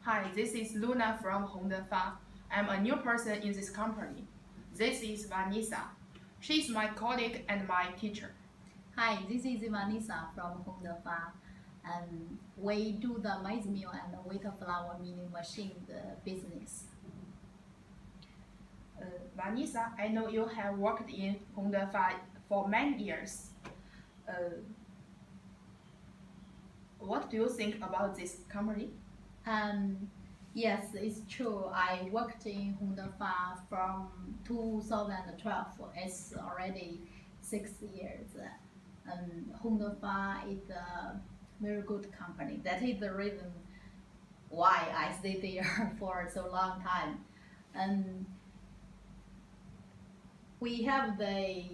Hi, this is Luna from Hongdefa. I'm a new person in this company. This is Vanessa. She is my colleague and my teacher. Hi, this is Vanessa from Hongdefa, and we do the maize meal and wheat flour milling machine business. Vanessa, I know you have worked in Hongdefa for many years. What do you think about this company? Yes, it's true. I worked in Hongdefa from 2012. It's already 6 years. Hongdefa is a very good company. That is the reason why I stay there for so long time. And we have the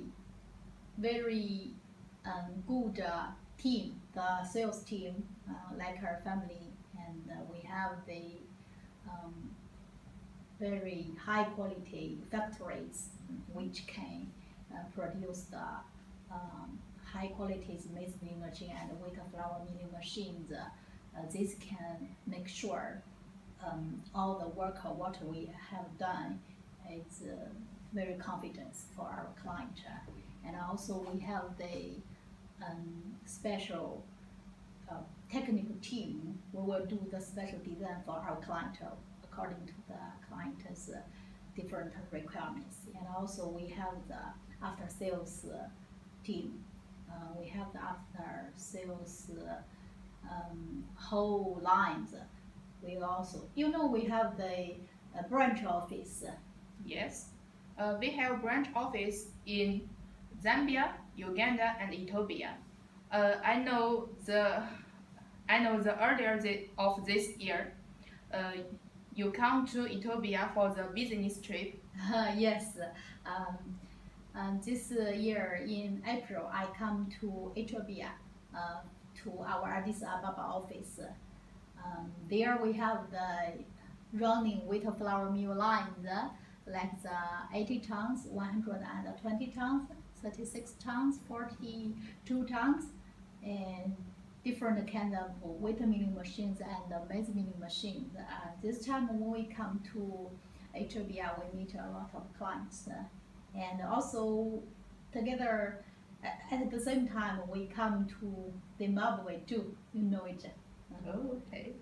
very good team, the sales team, like our family, and we have the very high quality factories which can produce the high quality maize milling machine and wheat flour milling machines. This can make sure all the work what we have done is very confident for our client. And also we have the special technical team. We will do the special design for our client according to the client's different requirements. And also we have the after sales team. We have the after sales whole lines. We also, we have the branch office. Yes, we have branch office in Zambia, Uganda, and Ethiopia. I know the earlier of this year, you come to Ethiopia for the business trip. Yes. This year in April, I come to Ethiopia to our Addis Ababa office. There we have the running wheat flour mill lines, like the 80 tons, 120 tons, 36 tons, 42 tons, and different kind of wheat milling machines and maize milling machines. This time when we come to Ethiopia, we meet a lot of clients, and also together at the same time we come to Zimbabwe too. You know it. Oh, okay.